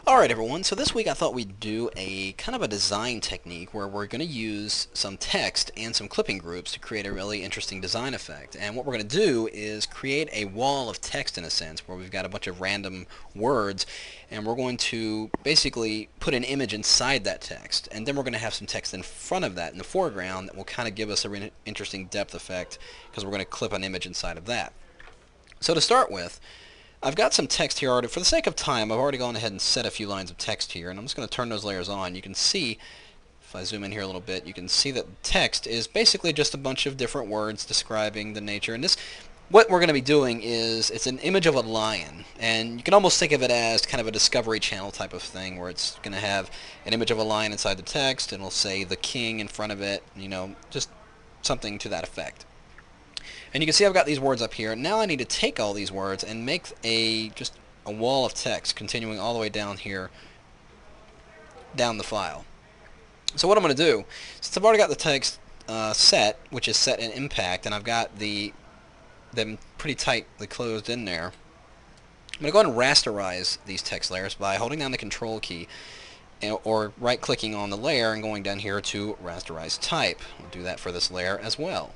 Alright everyone, so this week I thought we'd do a kind of a design technique where we're going to use some text and some clipping groups to create a really interesting design effect. And what we're going to do is create a wall of text in a sense where we've got a bunch of random words and we're going to basically put an image inside that text, and then we're going to have some text in front of that in the foreground that will kind of give us a really interesting depth effect because we're going to clip an image inside of that. So to start with, I've got some text here already. For the sake of time, I've already gone ahead and set a few lines of text here, and I'm just going to turn those layers on. You can see, if I zoom in here a little bit, you can see that the text is basically just a bunch of different words describing the nature. And this, what we're going to be doing is, it's an image of a lion, and you can almost think of it as kind of a Discovery Channel type of thing, where it's going to have an image of a lion inside the text, and it'll say the king in front of it, just something to that effect. And you can see I've got these words up here. Now I need to take all these words and make just a wall of text continuing all the way down here, down the file. So what I'm going to do, since I've already got the text set, which is set in impact, and I've got them pretty tightly closed in there, I'm going to go ahead and rasterize these text layers by holding down the Control key or right-clicking on the layer and going down here to Rasterize Type. We'll do that for this layer as well.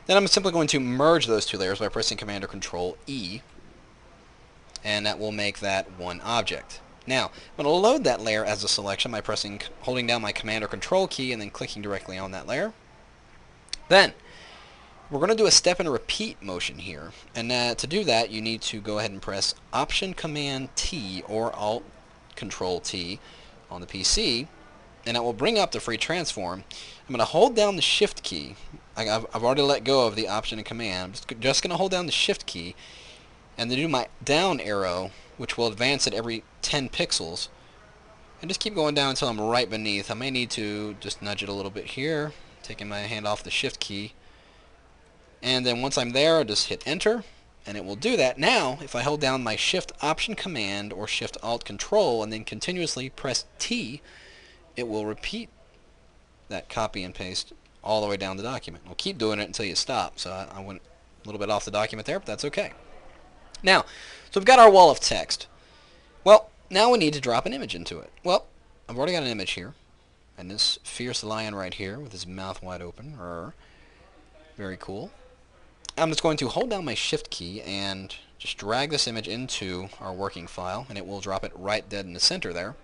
Then I'm simply going to merge those two layers by pressing Command or Control E, and that will make that one object. Now, I'm going to load that layer as a selection by holding down my Command or Control key and then clicking directly on that layer. Then, we're going to do a step and repeat motion here, and to do that you need to go ahead and press Option Command T or Alt Control T on the PC, and that will bring up the free transform. I'm going to hold down the Shift key. I've already let go of the Option and Command. I'm just going to hold down the Shift key and then do my down arrow, which will advance it every 10 pixels, and just keep going down until I'm right beneath. I may need to just nudge it a little bit here, taking my hand off the Shift key, and then once I'm there I'll just hit Enter, and it will do that. Now if I hold down my Shift Option Command or Shift Alt Control and then continuously press T, it will repeat that copy and paste all the way down the document. We'll keep doing it until you stop. So I went a little bit off the document there, but that's okay. Now, so we've got our wall of text. Well, now we need to drop an image into it. Well, I've already got an image here, and this fierce lion right here with his mouth wide open. Very cool. I'm just going to hold down my Shift key and just drag this image into our working file, and it will drop it right dead in the center there.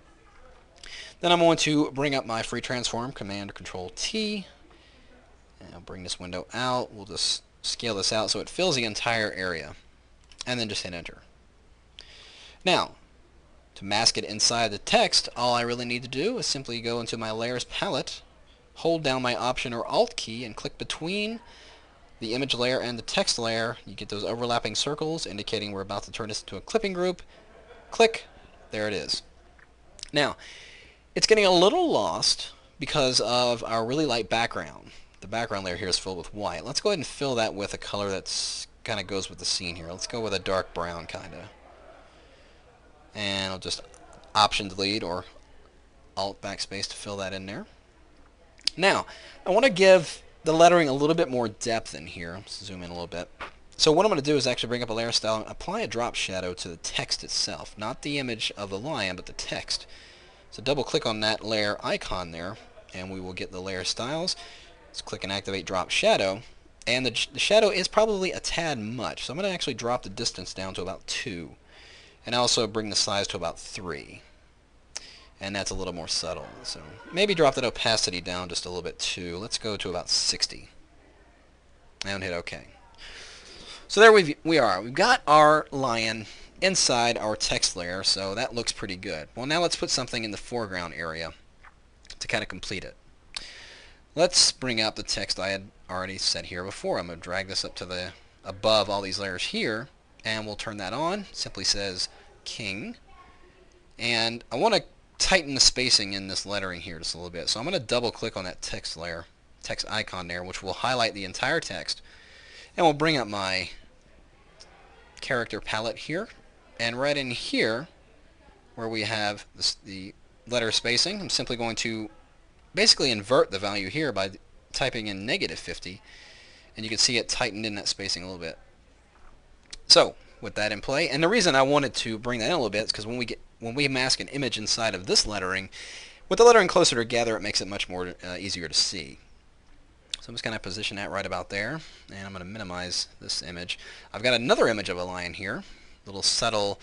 Then I'm going to bring up my free transform, Command or Control T, and I'll bring this window out. We'll just scale this out so it fills the entire area, and then just hit Enter. Now, to mask it inside the text, all I really need to do is simply go into my Layers palette, hold down my Option or Alt key, and click between the image layer and the text layer. You get those overlapping circles indicating we're about to turn this into a clipping group. Click, there it is. Now, it's getting a little lost because of our really light background. The background layer here is filled with white. Let's go ahead and fill that with a color that's kind of goes with the scene here. Let's go with a dark brown kind of. And I'll just Option Delete or Alt Backspace to fill that in there. Now, I want to give the lettering a little bit more depth in here. Let's zoom in a little bit. So what I'm going to do is actually bring up a layer style and apply a drop shadow to the text itself. Not the image of the lion, but the text. So double click on that layer icon there, and we will get the layer styles. Let's click and activate drop shadow, and the shadow is probably a tad much, so I'm going to actually drop the distance down to about 2, and also bring the size to about 3, and that's a little more subtle. So maybe drop that opacity down just a little bit too. Let's go to about 60, and hit OK. So there we are. We've got our lion inside our text layer, so that looks pretty good. Well, now let's put something in the foreground area to kind of complete it. Let's bring up the text I had already set here before. I'm going to drag this up to the above all these layers here, and we'll turn that on. It simply says King, and I want to tighten the spacing in this lettering here just a little bit. So I'm going to double click on that text layer, text icon there, which will highlight the entire text, and we'll bring up my character palette here, and right in here where we have the letter spacing, I'm simply going to basically invert the value here by typing in -50, and you can see it tightened in that spacing a little bit. So with that in play. And the reason I wanted to bring that in a little bit is because when we mask an image inside of this lettering, with the lettering closer together, it makes it much more easier to see. So I'm just going to position that right about there, and I'm going to minimize this image. I've got another image of a lion here, little subtle,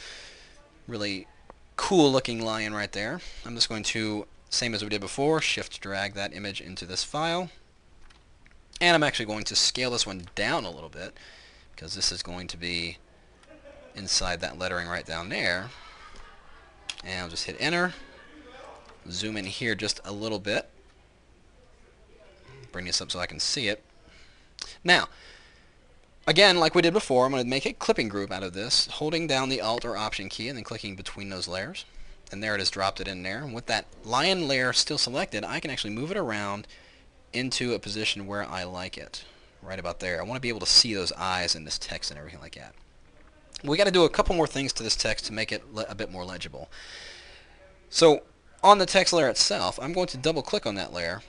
really cool looking lion right there. I'm just going to, same as we did before, shift drag that image into this file. And I'm actually going to scale this one down a little bit, because this is going to be inside that lettering right down there. And I'll just hit enter, zoom in here just a little bit, bring this up so I can see it. Now, again, like we did before, I'm going to make a clipping group out of this, holding down the Alt or Option key and then clicking between those layers. And there it is, dropped it in there. And with that lion layer still selected, I can actually move it around into a position where I like it, right about there. I want to be able to see those eyes in this text and everything like that. We got to do a couple more things to this text to make it a bit more legible. So on the text layer itself, I'm going to double click on that layer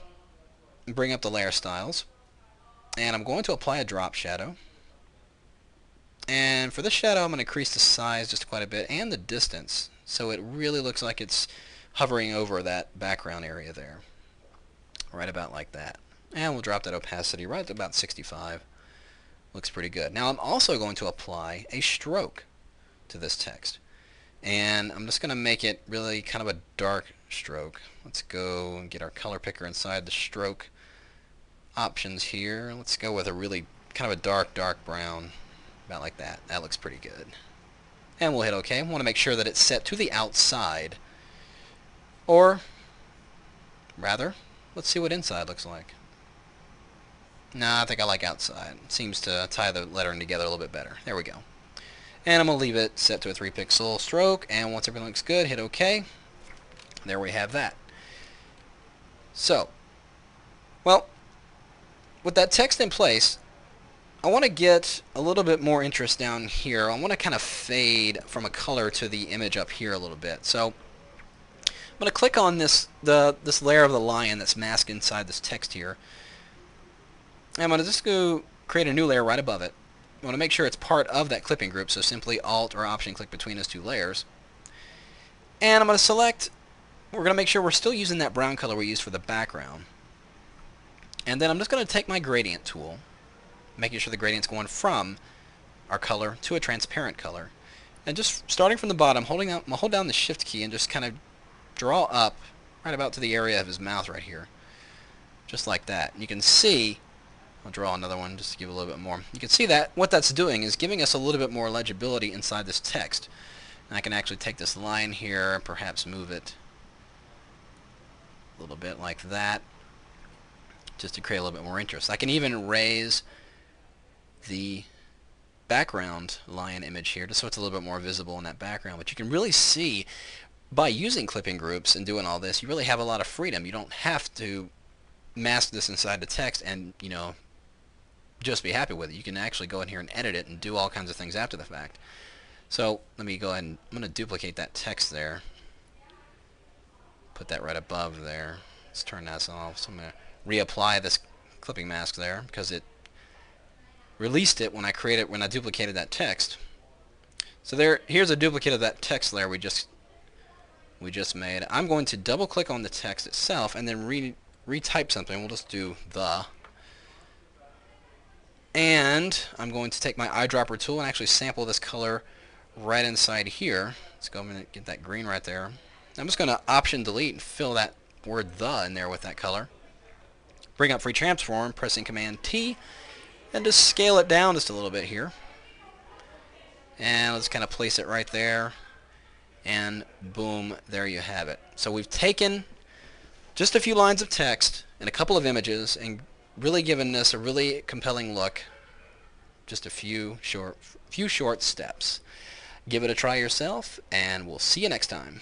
and bring up the layer styles, and I'm going to apply a drop shadow. And for this shadow, I'm going to increase the size just quite a bit and the distance, so it really looks like it's hovering over that background area there, right about like that. And we'll drop that opacity right to about 65. Looks pretty good. Now I'm also going to apply a stroke to this text, and I'm just going to make it really kind of a dark stroke. Let's go and get our color picker inside the stroke options here. Let's go with a really kind of a dark brown, about like that. That looks pretty good. And we'll hit OK. We want to make sure that it's set to the outside, or rather, let's see what inside looks like. Nah, I think I like outside. It seems to tie the lettering together a little bit better. There we go. And I'm going to leave it set to a 3-pixel stroke, and once everything looks good, hit OK. There we have that. So, well, with that text in place, I want to get a little bit more interest down here. I want to kind of fade from a color to the image up here a little bit. So I'm going to click on this layer of the lion that's masked inside this text here. And I'm going to just go create a new layer right above it. I want to make sure it's part of that clipping group, so simply Alt or Option click between those two layers. And I'm going to select, we're going to make sure we're still using that brown color we used for the background. And then I'm just going to take my gradient tool, making sure the gradient's going from our color to a transparent color. And just starting from the bottom, hold down the Shift key and just kind of draw up right about to the area of his mouth right here. Just like that. And you can see, I'll draw another one just to give a little bit more. You can see that what that's doing is giving us a little bit more legibility inside this text. And I can actually take this line here and perhaps move it a little bit like that, just to create a little bit more interest. I can even raise the background lion image here just so it's a little bit more visible in that background. But you can really see, by using clipping groups and doing all this, you really have a lot of freedom. You don't have to mask this inside the text and, you know, just be happy with it. You can actually go in here and edit it and do all kinds of things after the fact. So let me go ahead and I'm going to duplicate that text there. Put that right above there. Let's turn that off. So I'm going to reapply this clipping mask there because it released it when I duplicated that text. So here's a duplicate of that text layer we just made. I'm going to double click on the text itself and then retype something. We'll just do the. And I'm going to take my eyedropper tool and actually sample this color right inside here. Let's go and get that green right there. I'm just going to Option Delete and fill that word the in there with that color. Bring up Free Transform, pressing Command T, and just scale it down just a little bit here. And let's kind of place it right there. And boom, there you have it. So we've taken just a few lines of text and a couple of images and really given this a really compelling look. Just a few short steps. Give it a try yourself, and we'll see you next time.